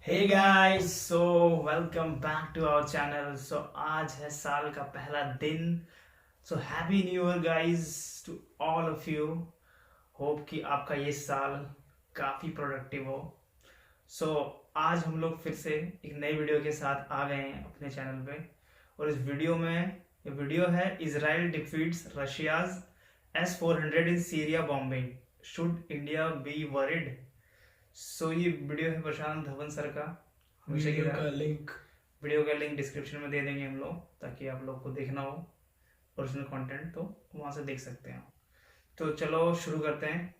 Hey guys, so welcome back to our channel. So आज है साल का पहला दिन। So happy new year guys to all of you. Hope कि आपका ये साल काफ़ी प्रोडक्टिव हो। सो आज हम लोग फिर से एक नई वीडियो के साथ आ गए हैं अपने चैनल पे। और इस वीडियो में ये वीडियो है Israel defeats Russia's S-400 in Syria bombing, should India be worried. So ये वीडियो है प्रशांत धवन सर का। हमेशा की तरह वीडियो का लिंक डिस्क्रिप्शन में दे देंगे हम लोग, ताकि आप लोग को देखना हो ओरिजिनल कंटेंट तो वहां से देख सकते हैं। तो चलो शुरू करते हैं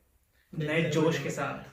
नए जोश के साथ।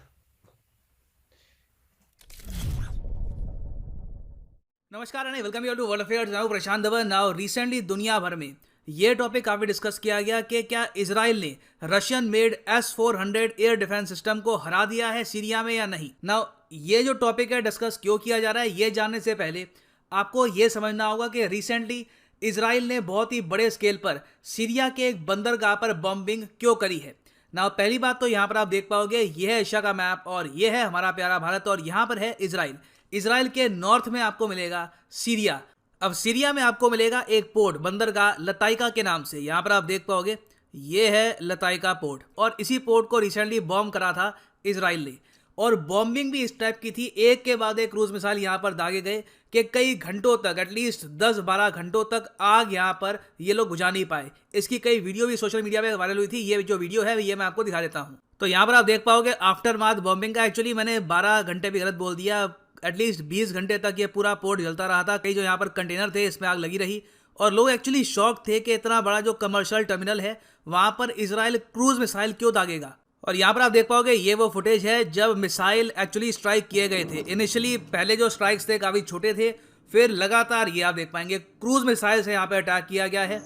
नमस्कार and welcome you to World Affairs. Now Prashant Dhawan. Now recently दुनिया भर में ये टॉपिक काफी डिस्कस किया गया कि क्या इजराइल ने Russian made S-400 air defence system को हरा दिया है सीरिया में या नहीं। नाउ ये जो टॉपिक है डिस्कस क्यों किया जा रहा है, ये जानने से पहले आपको ये समझना होगा कि रिसेंटली इजराइल ने बहुत ही बड़े स्केल पर सीरिया के एक बंदरगाह पर बॉम्बिंग क्यों करी है। ना पहली बात तो यहाँ पर आप देख पाओगे, ये है एशिया का मैप और ये है हमारा प्यारा भारत और यहाँ पर है इजराइल। इजराइल के नॉर्थ में आपको मिलेगा सीरिया। अब सीरिया में आपको मिलेगा एक पोर्ट, बंदरगाह लताइका के नाम से। यहाँ पर आप देख पाओगे ये है लताइका पोर्ट और इसी पोर्ट को रिसेंटली बॉम्ब करा था इजराइल ने। और बॉम्बिंग भी इस टाइप की थी, एक के बाद एक क्रूज मिसाइल यहाँ पर दागे गए कि कई घंटों तक, एटलीस्ट 10-12 घंटों तक आग यहाँ पर ये लोग बुझा नहीं पाए। इसकी कई वीडियो भी सोशल मीडिया पे वायरल हुई थी। ये जो वीडियो है ये मैं आपको दिखा देता हूँ। तो यहाँ पर आप देख पाओगे आफ्टर मार्थ बॉम्बिंग का, एक्चुअली मैंने 12 घंटे भी गलत बोल दिया, एटलीस्ट 20 घंटे तक ये पूरा पोर्ट जलता रहा था। कई जो यहाँ पर कंटेनर थे इसमें आग लगी रही और लोग एक्चुअली शॉक थे कि इतना बड़ा जो कमर्शियल टर्मिनल है वहां पर इजराइल क्रूज मिसाइल क्यों दागेगा। और यहाँ पर आप देख पाओगे ये वो फुटेज है जब मिसाइल एक्चुअली स्ट्राइक किए गए थे। इनिशियली पहले जो स्ट्राइक्स थे काफी छोटे थे, फिर लगातार ये आप देख पाएंगे क्रूज मिसाइल से यहाँ पे अटैक किया गया है।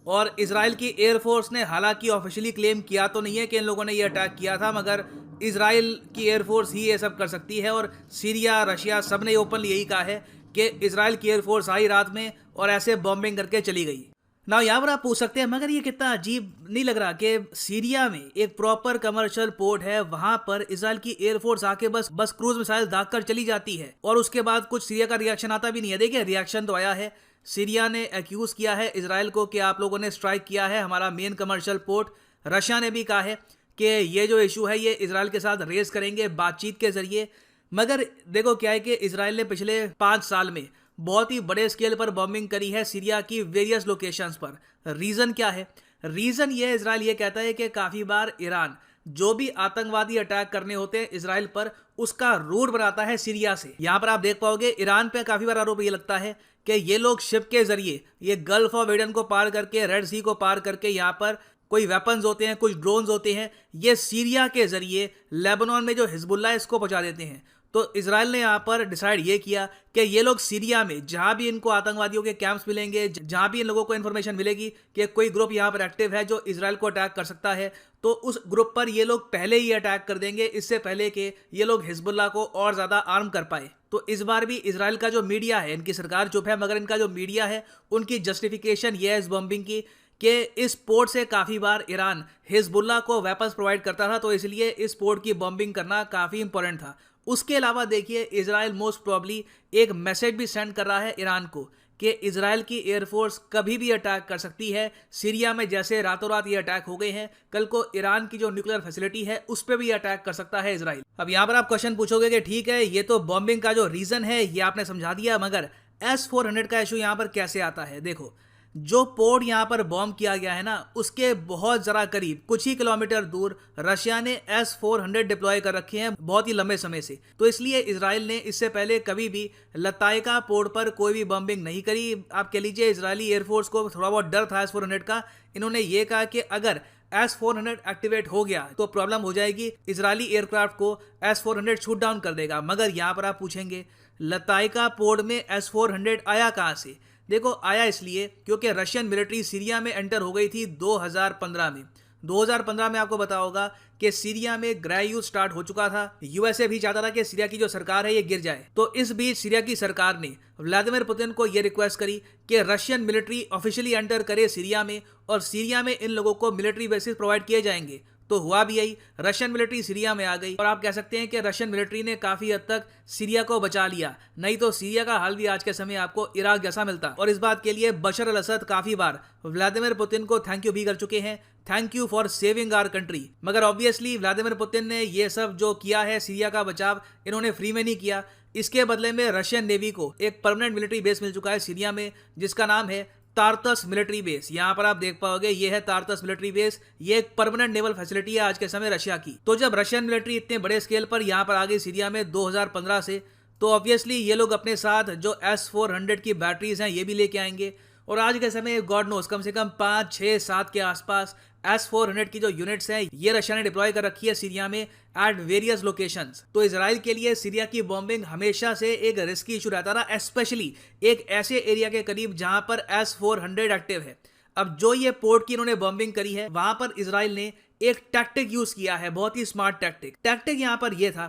और इजराइल की एयरफोर्स ने हालांकि ऑफिशियली क्लेम किया तो नहीं है कि इन लोगों ने ये अटैक किया था, मगर इजराइल की एयरफोर्स ही ये सब कर सकती है। और सीरिया, रशिया सब ने ओपनली यही कहा है कि इजराइल की एयरफोर्स आई रात में और ऐसे बॉम्बिंग करके चली गई। ना यहाँ पर आप पूछ सकते हैं मगर ये कितना अजीब नहीं लग रहा कि सीरिया में एक प्रॉपर कमर्शियल पोर्ट है, वहां पर इजराइल की एयरफोर्स आके बस क्रूज मिसाइल दाग कर चली जाती है और उसके बाद कुछ सीरिया का रिएक्शन आता भी नहीं है। देखिए रिएक्शन तो आया है, सीरिया ने एक्यूज किया है इजराइल को कि आप लोगों ने स्ट्राइक किया है हमारा मेन कमर्शियल पोर्ट। रशिया ने भी कहा है कि ये जो इशू है ये इजराइल के साथ रेज करेंगे बातचीत के जरिए। मगर देखो क्या है कि इजराइल ने पिछले 5 साल में बहुत ही बड़े स्केल पर बॉम्बिंग करी है सीरिया की वेरियस लोकेशंस पर। रीजन क्या है? रीजन ये इजराइल ये कहता है कि काफी बार ईरान जो भी आतंकवादी अटैक करने होते हैं इजराइल पर, उसका रूट बनाता है सीरिया से। यहां पर आप देख पाओगे ईरान पे काफी बार आरोप ये लगता है कि ये लोग शिप के जरिए ये गल्फ ऑफ एडन को पार करके, रेड सी को पार करके, यहाँ पर कोई वेपन्स होते हैं, कुछ ड्रोन्स होते हैं, ये सीरिया के जरिए लेबनान में जो हिजबुल्ला है इसको पहुंचा देते हैं। तो इजराइल ने यहाँ पर डिसाइड ये किया कि ये लोग सीरिया में जहां भी इनको आतंकवादियों के कैंप्स मिलेंगे, जहां भी इन लोगों को इन्फॉर्मेशन मिलेगी कि कोई ग्रुप यहाँ पर एक्टिव है जो इजराइल को अटैक कर सकता है, तो उस ग्रुप पर ये लोग पहले ही अटैक कर देंगे, इससे पहले कि ये लोग हिजबुल्ला को और ज्यादा आर्म कर पाए। तो इस बार भी इजराइल का जो मीडिया है, इनकी सरकार चुप है, मगर इनका जो मीडिया है उनकी जस्टिफिकेशन ये है इस बॉम्बिंग की कि इस पोर्ट से काफी बार ईरान हिजबुल्ला को वेपन्स प्रोवाइड करता था, तो इसलिए इस पोर्ट की बॉम्बिंग करना काफी इंपॉर्टेंट था। उसके अलावा देखिए इजराइल मोस्ट प्रॉब्ली एक मैसेज भी सेंड कर रहा है ईरान को कि इजराइल की एयरफोर्स कभी भी अटैक कर सकती है सीरिया में। जैसे रातों रात ये अटैक हो गए हैं, कल को ईरान की जो न्यूक्लियर फैसिलिटी है उस पर भी अटैक कर सकता है इजराइल। अब यहाँ पर आप क्वेश्चन पूछोगे कि ठीक है ये तो बॉम्बिंग का जो रीजन है ये आपने समझा दिया, मगर S-400 का इशू यहाँ पर कैसे आता है। देखो जो पोर्ट यहाँ पर बॉम्ब किया गया है ना, उसके बहुत जरा करीब कुछ ही किलोमीटर दूर रशिया ने S-400 डिप्लॉय कर रखे हैं बहुत ही लंबे समय से। तो इसलिए इजराइल ने इससे पहले कभी भी लताइका पोर्ट पर कोई भी बॉम्बिंग नहीं करी। आप कह लीजिए इजरायली एयरफोर्स को थोड़ा बहुत डर था S-400 का। इन्होंने ये कहा कि अगर S-400 एक्टिवेट हो गया तो प्रॉब्लम हो जाएगी, इजरायली एयरक्राफ्ट को S-400 शूट डाउन कर देगा। मगर यहाँ पर आप पूछेंगे लताइका पोर्ट में S-400 आया कहाँ से? देखो आया इसलिए क्योंकि रशियन मिलिट्री सीरिया में एंटर हो गई थी 2015 में। 2015 में आपको पता होगा कि सीरिया में गृह युद्ध स्टार्ट हो चुका था। यूएसए भी चाहता था कि सीरिया की जो सरकार है ये गिर जाए। तो इस बीच सीरिया की सरकार ने व्लादिमीर पुतिन को ये रिक्वेस्ट करी कि रशियन मिलिट्री ऑफिशियली एंटर करे सीरिया में और सीरिया में इन लोगों को मिलिट्री बेसिस प्रोवाइड किए जाएंगे। तो हुआ भी यही, रशियन मिलिट्री सीरिया में आ गई और आप कह सकते हैं कि रशियन मिलिट्री ने काफी हद तक सीरिया को बचा लिया, नहीं तो सीरिया का हाल भी आज के समय आपको इराक जैसा मिलता। और इस बात के लिए बशर अल असद काफी बार व्लादिमीर पुतिन को थैंक यू भी कर चुके हैं, thank you for saving our country. मगर ऑब्वियसली व्लादिमीर पुतिन ने ये सब जो किया है सीरिया का बचाव, इन्होंने फ्री में नहीं किया। इसके बदले में रशियन नेवी को एक परमानेंट मिलिट्री बेस मिल चुका है सीरिया में, जिसका नाम है तारतस मिलिट्री बेस। यहाँ पर आप देख पाओगे ये है तारतस मिलिट्री बेस, ये एक परमानेंट नेवल फैसिलिटी है आज के समय रशिया की। तो जब रशियन मिलिट्री इतने बड़े स्केल पर यहाँ पर आ गई सीरिया में 2015 से, तो ऑब्वियसली ये लोग अपने साथ जो S-400 की बैटरीज हैं ये भी लेके आएंगे। और आज के समय गॉड नोस कम से कम 5, 6, 7 के आसपास S-400 की जो यूनिट्स हैं ये रशिया ने डिप्लॉय कर रखी है सीरिया में एट वेरियस लोकेशंस। तो इजराइल के लिए सीरिया की बॉम्बिंग हमेशा से एक रिस्की इशू रहता रहा, स्पेशली एक ऐसे एरिया के करीब जहां पर S-400 एक्टिव है। अब जो ये पोर्ट की इन्होंने बॉम्बिंग करी है, वहां पर इजराइल ने एक टैक्टिक यूज किया है, बहुत ही स्मार्ट टैक्टिक यहाँ पर यह था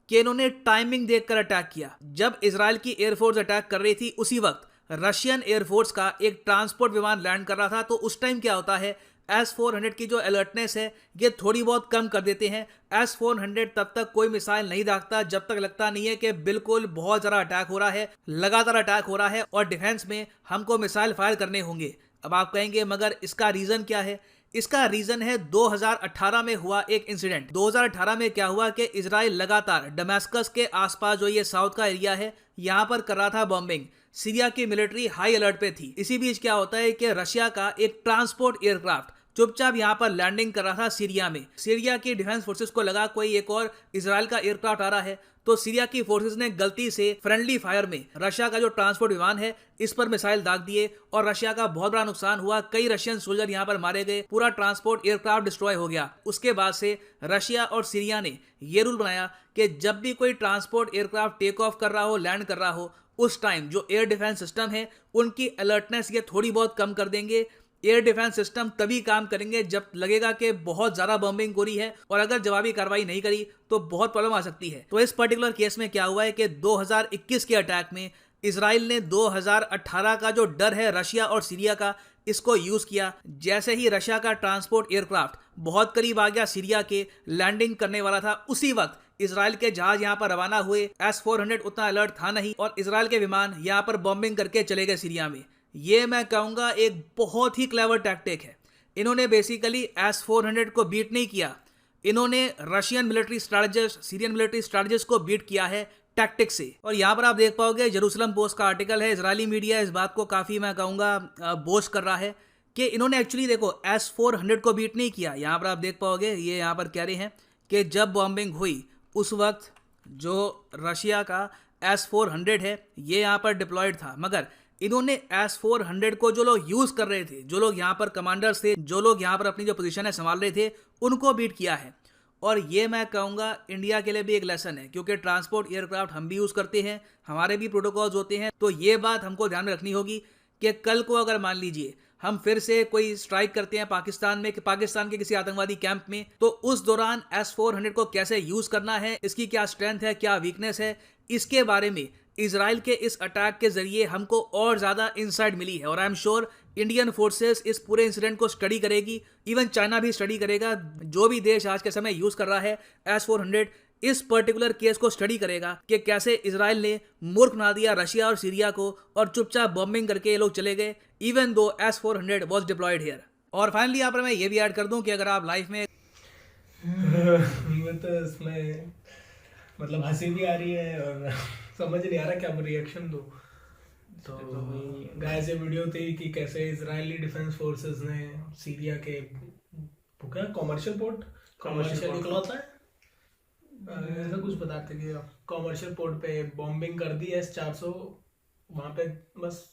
कि इन्होंने टाइमिंग देखकर अटैक किया। जब इजराइल की एयरफोर्स अटैक कर रही थी उसी वक्त रशियन एयरफोर्स का एक ट्रांसपोर्ट विमान लैंड कर रहा था। तो उस टाइम क्या होता है, S-400 की जो अलर्टनेस है ये थोड़ी बहुत कम कर देते हैं। S-400 तब तक कोई मिसाइल नहीं दागता जब तक लगता नहीं है कि बिल्कुल बहुत ज़्यादा अटैक हो रहा है, लगातार अटैक हो रहा है और डिफेंस में हमको मिसाइल फायर करने होंगे। अब आप कहेंगे मगर इसका रीज़न क्या है? इसका रीजन है 2018 में हुआ एक इंसिडेंट। 2018 में क्या हुआ कि इजराइल लगातार डमास्कस के आसपास जो ये साउथ का एरिया है यहाँ पर कर रहा था बॉम्बिंग। सीरिया की मिलिट्री हाई अलर्ट पे थी। इसी बीच क्या होता है कि रशिया का एक ट्रांसपोर्ट एयरक्राफ्ट चुपचाप यहाँ पर लैंडिंग कर रहा था सीरिया में। सीरिया की डिफेंस फोर्सेस को लगा कोई एक और इजराइल का एयरक्राफ्ट आ रहा है, तो सीरिया की फोर्सेस ने गलती से फ्रेंडली फायर में रशिया का जो ट्रांसपोर्ट विमान है इस पर मिसाइल दाग दिए और रशिया का बहुत बड़ा नुकसान हुआ। कई रशियन सोल्जर यहाँ पर मारे गए, पूरा ट्रांसपोर्ट एयरक्राफ्ट डिस्ट्रॉय हो गया। उसके बाद से रशिया और सीरिया ने यह रूल बनाया कि जब भी कोई ट्रांसपोर्ट एयरक्राफ्ट टेक ऑफ कर रहा हो, लैंड कर रहा हो, उस टाइम जो एयर डिफेंस सिस्टम है उनकी अलर्टनेस ये थोड़ी बहुत कम कर देंगे। एयर डिफेंस सिस्टम तभी काम करेंगे जब लगेगा कि बहुत ज्यादा बॉम्बिंग हो रही है, और अगर जवाबी कार्रवाई नहीं करी तो बहुत प्रॉब्लम आ सकती है। तो इस पर्टिकुलर केस में क्या हुआ है कि 2021 के अटैक में इजराइल ने 2018 का जो डर है रशिया और सीरिया का, इसको यूज किया। जैसे ही रशिया का ट्रांसपोर्ट एयरक्राफ्ट बहुत करीब आ गया सीरिया के, लैंडिंग करने वाला था, उसी वक्त इजराइल के जहाज यहां पर रवाना हुए। S-400 उतना अलर्ट था नहीं और इजराइल के विमान यहां पर बॉम्बिंग करके चले गए सीरिया में। ये मैं कहूंगा एक बहुत ही क्लेवर टैक्टिक है। इन्होंने बेसिकली S-400 को बीट नहीं किया, इन्होंने Russian military strategist, Syrian military strategist को बीट किया है टैक्टिक से। और यहाँ पर आप देख पाओगे जेरूसलम पोस्ट का आर्टिकल है, इजरायली मीडिया इस बात को काफ़ी मैं कहूँगा बोस्ट कर रहा है कि इन्होंने एक्चुअली देखो S-400 को बीट नहीं किया। यहाँ पर आप देख पाओगे ये यहाँ पर कह रहे हैं कि जब बॉम्बिंग हुई उस वक्त जो रशिया का S-400 है ये यहाँ पर डिप्लॉयड था, मगर इन्होंने S-400 को जो लोग यूज कर रहे थे, जो लोग यहाँ पर कमांडर्स थे, जो लोग यहाँ पर अपनी जो पोजीशन है संभाल रहे थे, उनको बीट किया है। और ये मैं कहूँगा इंडिया के लिए भी एक लेसन है, क्योंकि ट्रांसपोर्ट एयरक्राफ्ट हम भी यूज करते हैं, हमारे भी प्रोटोकॉल्स होते हैं। तो ये बात हमको ध्यान में रखनी होगी कि कल को अगर मान लीजिए हम फिर से कोई स्ट्राइक करते हैं पाकिस्तान में, पाकिस्तान के किसी आतंकवादी कैंप में, तो उस दौरान S-400 को कैसे यूज करना है, इसकी क्या स्ट्रेंथ है, क्या वीकनेस है, इसके बारे में इजराइल के इस अटैक के जरिए हमको और ज्यादा इनसाइट मिली है। और I am sure Indian forces इस पूरे इंसिडेंट को स्टडी करेगी, इवन चाइना भी स्टडी करेगा। जो भी देश आज के समय यूज कर रहा है S-400, इस पर्टिकुलर केस को स्टडी करेगा कि कैसे इजराइल ने मूर्ख बना दिया रशिया और सीरिया को और चुपचाप बॉम्बिंग करके ये लोग चले गए, इवन दो S-400 वाज डिप्लॉयड हियर। और फाइनली यहाँ पर मैं ये भी ऐड कर दूं कि अगर आप लाइफ में तो इसमें मतलब हंसी भी आ रही है और समझ नहीं आ रहा क्या रिएक्शन दूं। तो गाइस ये वीडियो थी कि कैसे इजरायली डिफेंस फोर्सेस ने सीरिया के क्या कॉमर्शियल पोर्ट, कॉमर्शियल निकलता है ऐसा कुछ बताते कि कॉमर्शियल पोर्ट पे बॉम्बिंग कर दी S-400, वहाँ पे बस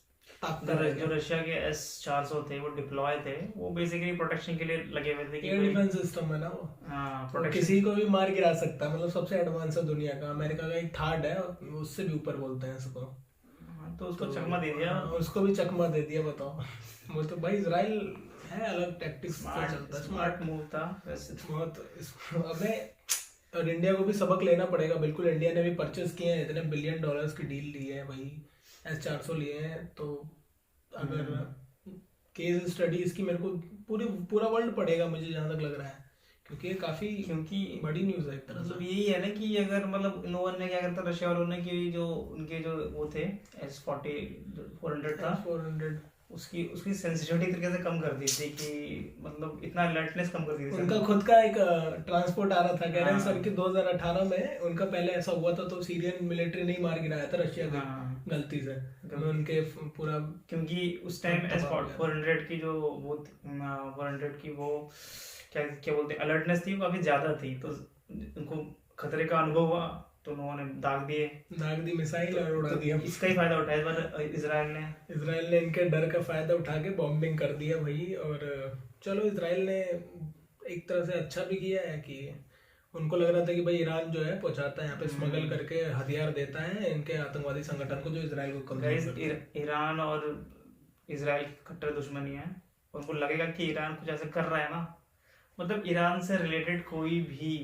जो रशिया के S-400 थे वो डिप्लॉय थे, वो बेसिकली प्रोटेक्शन के लिए लगे हुए थे कि एयर डिफेंस सिस्टम है ना वो, हाँ, किसी को भी मार गिरा सकता है। मतलब सबसे एडवांस है दुनिया का, अमेरिका का एक थर्ड है, उससे भी ऊपर बोलते हैं इसको। तो उसको चकमा दे दिया, उसको भी चकमा दे दिया। बताओ, वो तो भाई इजराइल है, अलग टैक्टिक्स पे चलता है, स्मार्ट मूव था बहुत। अबे और इंडिया को भी सबक लेना पड़ेगा। बिल्कुल, इंडिया ने भी परचेज किए हैं, इतने $1 बिलियन की डील ली है भाई, S-400 लिए हैं। तो अगर केस स्टडी इसकी मेरे को पूरा वर्ल्ड पड़ेगा मुझे जहाँ तक लग रहा है, क्योंकि ये काफी क्योंकि बड़ी न्यूज है एक तरह मतलब से। यही है ना कि अगर मतलब इन लोगों ने क्या करता, रशिया वालों ने कि जो उनके जो वो थे S40 400 था, 400 उसकी उसकी सेंसिटिविटी तरीके से कम कर दी थी कि मतलब इतना अलर्टनेस कम कर दी थी उनका खुद का एक ट्रांसपोर्ट आ रहा था, कह रहे हैं हाँ। सर कि 2018 में उनका पहले ऐसा हुआ था, तो सीरियन मिलिट्री नहीं मार गिराया था रशिया की हाँ। गलती से, में उनके पूरा क्योंकि उस टाइम तबाह हो गया। 400 की जो वो 400 की वो क्या क्या बोलते हैं अलर्टनेस थी, वो काफी ज्यादा थी, तो उनको खतरे का अनुभव हुआ तो उन्होंने दाग दिए, दाग दी मिसाइल और उड़ा दिया। इसका ही फायदा उठाया इस बार इसराइल ने इनके डर का फायदा उठा के बॉम्बिंग कर दिया भाई। और चलो इसराइल ने एक तरह से अच्छा भी किया है कि उनको लग रहा था कि भाई ईरान जो है पहुंचाता है यहाँ पे, स्मगल करके हथियार देता है इनके आतंकवादी संगठन को जो इसराइल को कमजोर करता है। ईरान और इसराइल की कट्टर दुश्मनी है, उनको लगेगा कि ईरान कुछ ऐसा कर रहा है ना, मतलब ईरान से रिलेटेड कोई भी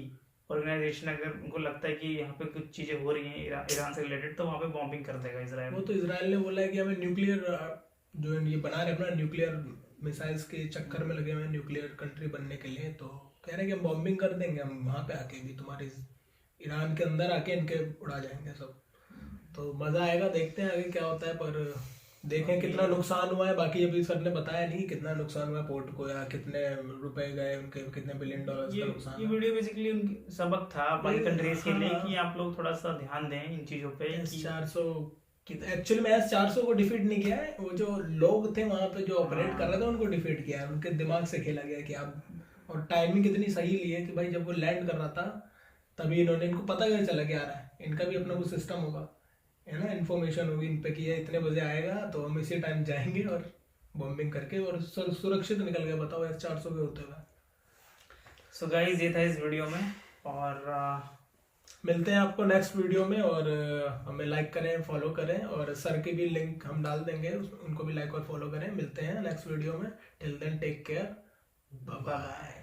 ऑर्गेनाइजेशन अगर उनको लगता है कि यहाँ पे कुछ चीजें हो रही हैं ईरान से रिलेटेड, तो वहाँ पे बॉम्बिंग कर देगा इसराइल। वो तो इसराइल ने बोला है कि हमें न्यूक्लियर जो ये बना रहे अपना न्यूक्लियर मिसाइल्स के चक्कर में लगे हुए हैं न्यूक्लियर कंट्री बनने के लिए, तो कह रहे हैं कि हम बॉम्बिंग कर देंगे, हम वहाँ पे आके भी तुम्हारे ईरान के अंदर आके इनके उड़ा जाएंगे सब। तो मजा आएगा, देखते हैं आगे क्या होता है, पर देखें कितना नुकसान हुआ है। बाकी अभी सर ने बताया नहीं कितना नुकसान हुआ पोर्ट को, या कितने रुपए गए उनके, कितने $1 बिलियन का नुकसान। ये वीडियो बेसिकली उनकी सबक था बाकी कंट्रीज के लिए कि आप लोग थोड़ा सा ध्यान दें इन चीजों पे। S400 एक्चुअली में S400 को डिफीट नहीं किया है, वो जो लोग थे वहां पे जो ऑपरेट कर रहे थे उनको डिफीट किया है, उनके दिमाग से खेला गया कि आप, और टाइमिंग कितनी सही ली है कि भाई जब वो लैंड कर रहा था तभी इन्होंने, इनको पता कैसे चला कि आ रहा है, इनका भी अपना कुछ सिस्टम होगा है ना, इन्फॉर्मेशन होगी इन पे कि ये इतने बजे आएगा तो हम इसी टाइम जाएंगे और बॉम्बिंग करके और सुरक्षित निकल गए। बताओ S400 के होते हुए। सो गाइस ये था इस वीडियो में, और मिलते हैं आपको नेक्स्ट वीडियो में, और हमें लाइक करें, फॉलो करें, और सर की भी लिंक हम डाल देंगे, उनको भी लाइक और फॉलो करें। मिलते हैं नेक्स्ट वीडियो में, till then take care, bye bye.